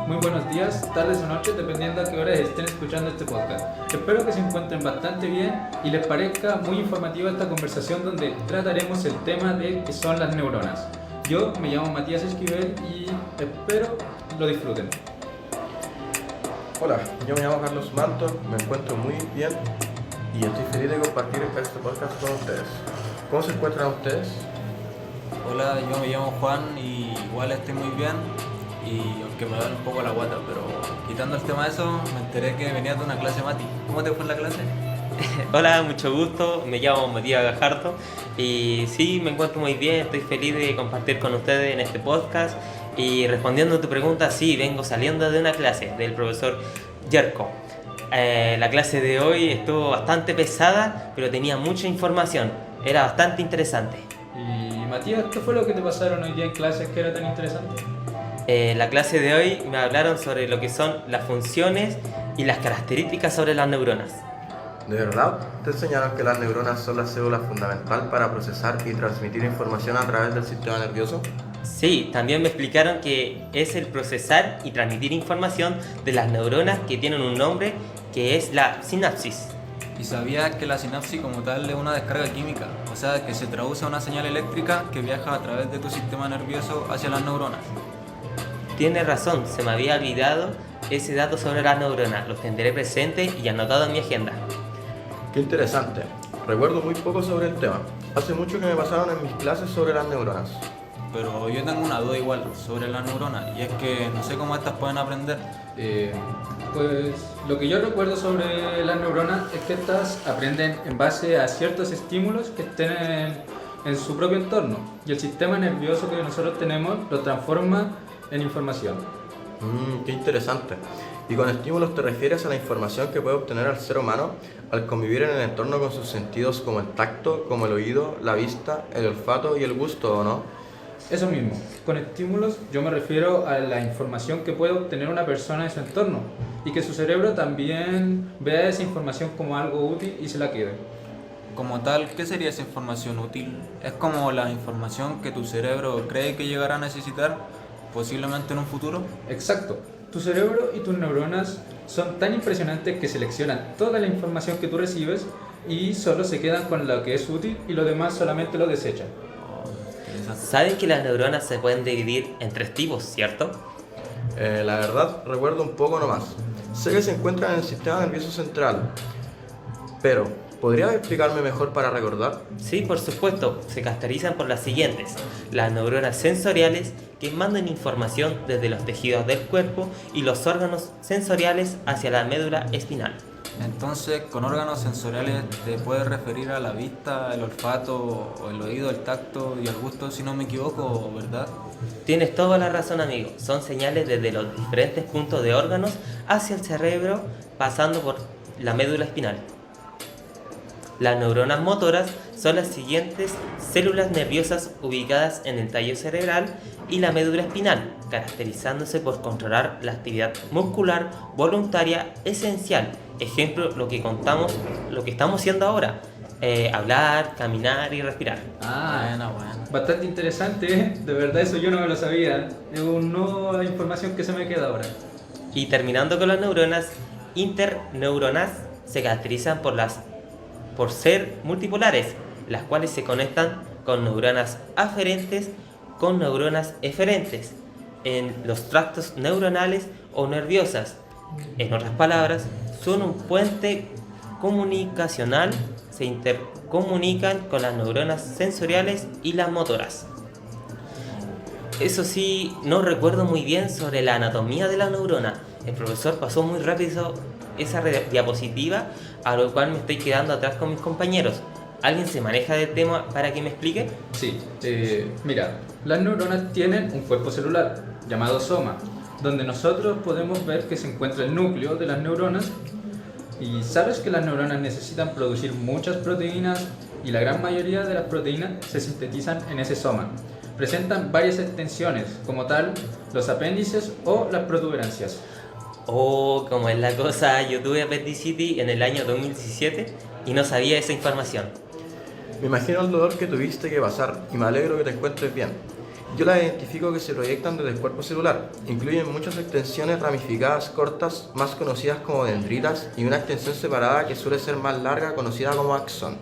muy buenos días, tardes o noches, dependiendo a qué horas estén escuchando este podcast. Espero que se encuentren bastante bien y les parezca muy informativa esta conversación donde trataremos el tema de qué son las neuronas. Yo me llamo Matías Esquivel y espero lo disfruten. Hola, yo me llamo Carlos Manto, me encuentro muy bien y estoy feliz de compartir este podcast con ustedes. ¿Cómo se encuentran ustedes? Hola, yo me llamo Juan y igual estoy muy bien y aunque me duele un poco la guata, pero quitando el tema de eso, me enteré que venías de una clase Mati. ¿Cómo te fue en la clase? Hola, mucho gusto, me llamo Matías Gajardo y sí, me encuentro muy bien, estoy feliz de compartir con ustedes en este podcast y respondiendo a tu pregunta, sí, vengo saliendo de una clase del profesor Yerko. La clase de hoy estuvo bastante pesada, pero tenía mucha información, era bastante interesante. Y Matías, ¿qué fue lo que te pasaron hoy día en clases que era tan interesante? La clase de hoy me hablaron sobre lo que son las funciones y las características sobre las neuronas. ¿De verdad? ¿Te enseñaron que las neuronas son la célula fundamental para procesar y transmitir información a través del sistema nervioso? Sí, también me explicaron que es el procesar y transmitir información de las neuronas que tienen un nombre que es la sinapsis. ¿Y sabías que la sinapsis como tal es una descarga química? O sea, que se traduce a una señal eléctrica que viaja a través de tu sistema nervioso hacia las neuronas. Tienes razón, se me había olvidado ese dato sobre las neuronas, lo tendré presente y anotado en mi agenda. Qué interesante. Recuerdo muy poco sobre el tema. Hace mucho que me pasaron en mis clases sobre las neuronas. Pero yo tengo una duda igual sobre las neuronas y es que no sé cómo estas pueden aprender. Pues lo que yo recuerdo sobre las neuronas es que estas aprenden en base a ciertos estímulos que estén en su propio entorno y el sistema nervioso que nosotros tenemos lo transforma en información. Qué interesante. ¿Y con estímulos te refieres a la información que puede obtener el ser humano al convivir en el entorno con sus sentidos como el tacto, como el oído, la vista, el olfato y el gusto, o no? Eso mismo, con estímulos yo me refiero a la información que puede obtener una persona en su entorno y que su cerebro también vea esa información como algo útil y se la quede. Como tal, ¿qué sería esa información útil? Es como la información que tu cerebro cree que llegará a necesitar posiblemente en un futuro. Exacto, tu cerebro y tus neuronas son tan impresionantes que seleccionan toda la información que tú recibes y solo se quedan con lo que es útil y lo demás solamente lo desechan. Interesante. ¿Saben que las neuronas se pueden dividir en 3 tipos, cierto? La verdad, recuerdo un poco nomás. Sé que se encuentran en el sistema nervioso central, pero ¿podrías explicarme mejor para recordar? Sí, por supuesto, se caracterizan por las siguientes. Las neuronas sensoriales que mandan información desde los tejidos del cuerpo y los órganos sensoriales hacia la médula espinal. Entonces, con órganos sensoriales te puedes referir a la vista, el olfato, o el oído, el tacto y el gusto, si no me equivoco, ¿verdad? Tienes toda la razón, amigo. Son señales desde los diferentes puntos de órganos hacia el cerebro, pasando por la médula espinal. Las neuronas motoras son las siguientes células nerviosas ubicadas en el tallo cerebral y la médula espinal, caracterizándose por controlar la actividad muscular voluntaria esencial. Ejemplo, lo que estamos haciendo ahora, hablar, caminar y respirar. Buena. Bastante interesante, ¿eh? De verdad eso yo no me lo sabía. Es una nueva información que se me queda ahora. Y terminando con las neuronas, interneuronas se caracterizan por ser multipolares, las cuales se conectan con neuronas aferentes con neuronas eferentes en los tractos neuronales o nerviosas. En otras palabras, son un puente comunicacional, se intercomunican con las neuronas sensoriales y las motoras. Eso sí, no recuerdo muy bien sobre la anatomía de la neurona. El profesor pasó muy rápido esa diapositiva, a lo cual me estoy quedando atrás con mis compañeros. ¿Alguien se maneja del tema para que me explique? Sí, mira, las neuronas tienen un cuerpo celular llamado soma, donde nosotros podemos ver que se encuentra el núcleo de las neuronas. Y sabes que las neuronas necesitan producir muchas proteínas y la gran mayoría de las proteínas se sintetizan en ese soma. Presentan varias extensiones, como tal los apéndices o las protuberancias. Oh, como es la cosa, yo tuve apendicitis en el año 2017 y no sabía esa información. Me imagino el dolor que tuviste que pasar y me alegro que te encuentres bien. Yo las identifico que se proyectan desde el cuerpo celular. Incluyen muchas extensiones ramificadas cortas, más conocidas como dendritas, y una extensión separada que suele ser más larga, conocida como axón.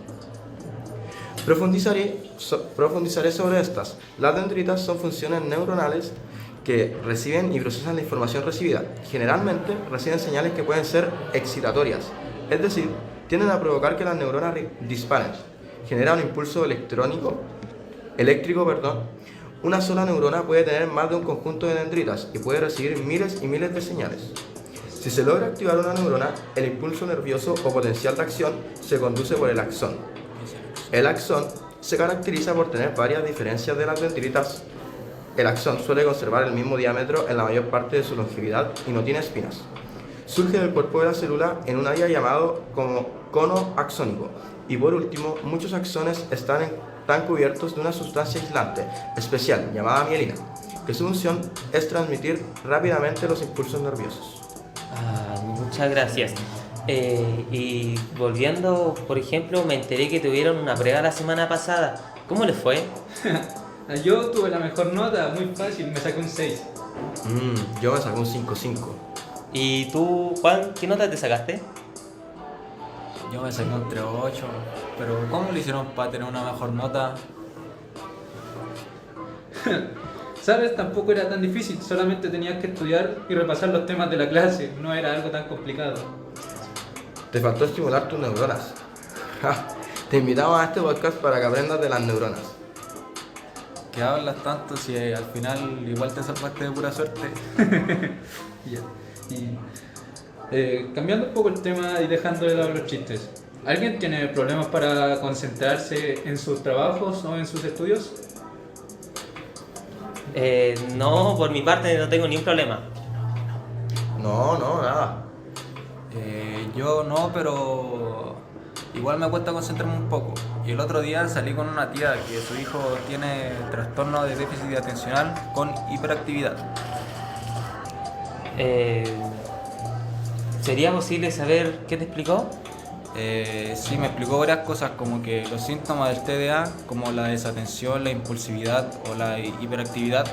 Profundizaré sobre estas. Las dendritas son funciones neuronales que reciben y procesan la información recibida. Generalmente reciben señales que pueden ser excitatorias, es decir, tienden a provocar que las neuronas disparen. Genera un impulso eléctrico. Una sola neurona puede tener más de un conjunto de dendritas y puede recibir miles y miles de señales. Si se logra activar una neurona, el impulso nervioso o potencial de acción se conduce por el axón. El axón se caracteriza por tener varias diferencias de las dendritas. El axón suele conservar el mismo diámetro en la mayor parte de su longevidad y no tiene espinas. Surge del cuerpo de la célula en un área llamado como cono axónico. Y por último, muchos axones están cubiertos de una sustancia aislante especial llamada mielina, que su función es transmitir rápidamente los impulsos nerviosos. Muchas gracias. Y volviendo, por ejemplo, me enteré que tuvieron una prueba la semana pasada. ¿Cómo les fue? Yo tuve la mejor nota, muy fácil, me saqué un 6. Yo me saqué un 5.5. ¿Y tú, Juan, qué nota te sacaste? Yo me saqué un 3.8, pero ¿cómo lo hicieron para tener una mejor nota? ¿Sabes? Tampoco era tan difícil, solamente tenías que estudiar y repasar los temas de la clase, no era algo tan complicado. Te faltó estimular tus neuronas. Te invitamos a este podcast para que aprendas de las neuronas. ¿Qué hablas tanto si al final igual te salvaste de pura suerte? Ya. Cambiando un poco el tema y dejando de lado los chistes, ¿alguien tiene problemas para concentrarse en sus trabajos o en sus estudios? No, por mi parte no tengo ningún problema. No, nada. Yo no, pero igual me cuesta concentrarme un poco. Y el otro día salí con una tía que su hijo tiene trastorno de déficit atencional con hiperactividad. ¿Sería posible saber qué te explicó? Sí, me explicó varias cosas, como que los síntomas del TDA, como la desatención, la impulsividad o la hiperactividad,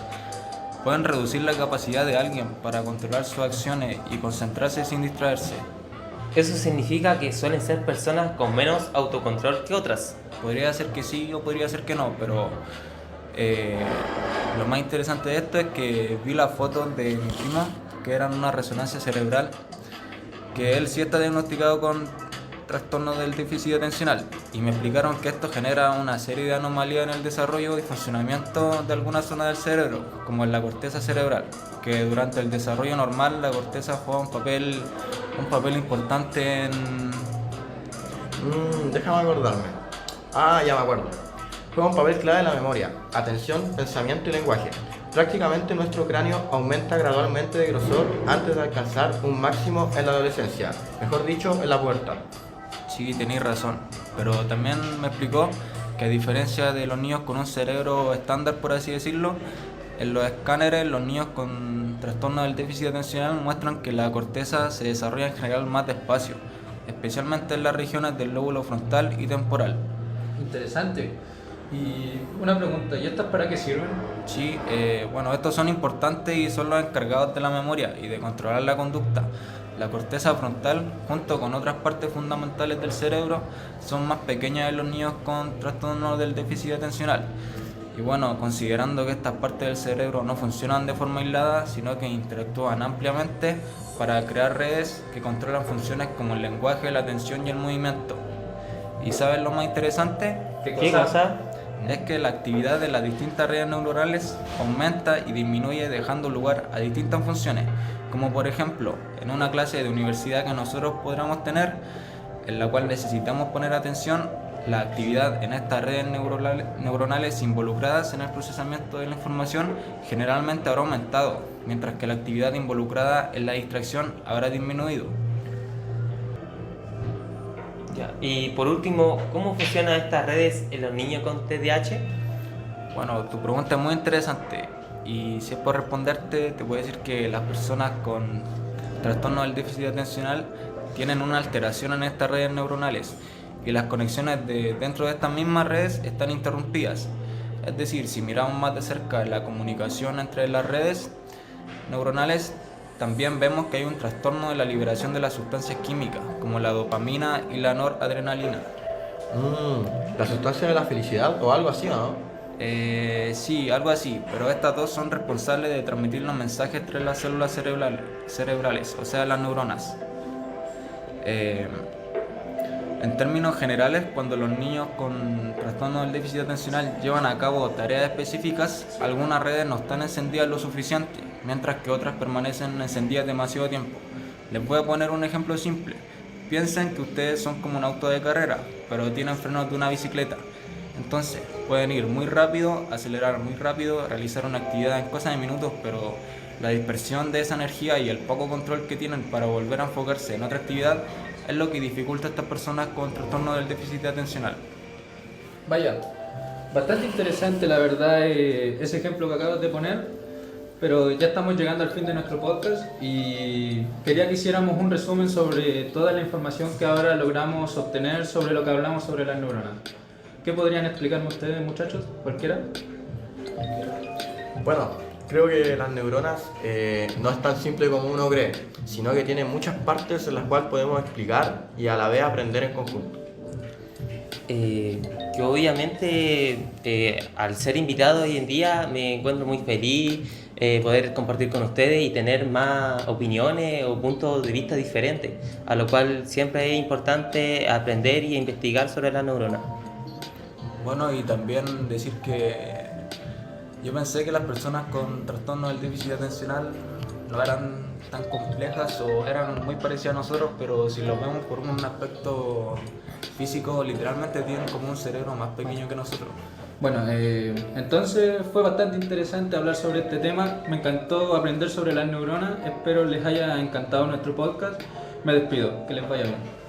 pueden reducir la capacidad de alguien para controlar sus acciones y concentrarse sin distraerse. Eso significa que suelen ser personas con menos autocontrol que otras. Podría ser que sí o podría ser que no, pero lo más interesante de esto es que vi las fotos de mi primo, que eran una resonancia cerebral, que él sí está diagnosticado con trastorno del déficit atencional, y me explicaron que esto genera una serie de anomalías en el desarrollo y funcionamiento de alguna zona del cerebro, como en la corteza cerebral, que durante el desarrollo normal la corteza juega un papel importante en... Déjame acordarme. Ya me acuerdo. Juega un papel clave en la memoria, atención, pensamiento y lenguaje. Prácticamente nuestro cráneo aumenta gradualmente de grosor antes de alcanzar un máximo en la adolescencia, mejor dicho, en la pubertad. Sí, tenéis razón, pero también me explicó que a diferencia de los niños con un cerebro estándar, por así decirlo, en los escáneres los niños con trastorno del déficit atencional muestran que la corteza se desarrolla en general más despacio, especialmente en las regiones del lóbulo frontal y temporal. Interesante. Y una pregunta, ¿y estas para qué sirven? Sí, bueno, estos son importantes y son los encargados de la memoria y de controlar la conducta. La corteza frontal, junto con otras partes fundamentales del cerebro, son más pequeñas en los niños con trastorno del déficit atencional. Y bueno, considerando que estas partes del cerebro no funcionan de forma aislada, sino que interactúan ampliamente para crear redes que controlan funciones como el lenguaje, la atención y el movimiento. ¿Y sabes lo más interesante? ¿Qué cosa? Es que la actividad de las distintas redes neuronales aumenta y disminuye, dejando lugar a distintas funciones, como por ejemplo en una clase de universidad que nosotros podamos tener, en la cual necesitamos poner atención. La actividad en estas redes neuronales involucradas en el procesamiento de la información generalmente habrá aumentado, mientras que la actividad involucrada en la distracción habrá disminuido. Ya. Y por último, ¿cómo funcionan estas redes en los niños con TDAH? Bueno, tu pregunta es muy interesante, y si es por responderte, te puedo decir que las personas con trastorno del déficit atencional tienen una alteración en estas redes neuronales, y las conexiones dentro de estas mismas redes están interrumpidas. Es decir, si miramos más de cerca la comunicación entre las redes neuronales, también vemos que hay un trastorno de la liberación de las sustancias químicas, como la dopamina y la noradrenalina. La sustancia de la felicidad o algo así, ¿no? Sí, algo así, pero estas dos son responsables de transmitir los mensajes entre las células cerebrales, o sea, las neuronas. En términos generales, cuando los niños con trastorno del déficit atencional llevan a cabo tareas específicas, algunas redes no están encendidas lo suficiente, mientras que otras permanecen encendidas demasiado tiempo. Les voy a poner un ejemplo simple. Piensen que ustedes son como un auto de carrera, pero tienen frenos de una bicicleta. Entonces, pueden ir muy rápido, acelerar muy rápido, realizar una actividad en cosas de minutos, pero la dispersión de esa energía y el poco control que tienen para volver a enfocarse en otra actividad es lo que dificulta a estas personas con trastorno del déficit atencional. Vaya, bastante interesante la verdad ese ejemplo que acabas de poner, pero ya estamos llegando al fin de nuestro podcast y quería que hiciéramos un resumen sobre toda la información que ahora logramos obtener sobre lo que hablamos sobre las neuronas. ¿Qué podrían explicarme ustedes, muchachos? ¿Cualquiera? Bueno, creo que las neuronas no es tan simple como uno cree, sino que tiene muchas partes en las cuales podemos explicar y a la vez aprender en conjunto. Que obviamente al ser invitado hoy en día me encuentro muy feliz poder compartir con ustedes y tener más opiniones o puntos de vista diferentes, a lo cual siempre es importante aprender y investigar sobre la neurona. Bueno, y también decir que yo pensé que las personas con trastorno del déficit atencional no eran tan complejas o eran muy parecidas a nosotros, pero si lo vemos por un aspecto físico, literalmente tienen como un cerebro más pequeño que nosotros. Bueno, entonces fue bastante interesante hablar sobre este tema. Me encantó aprender sobre las neuronas. Espero les haya encantado nuestro podcast. Me despido. Que les vaya bien.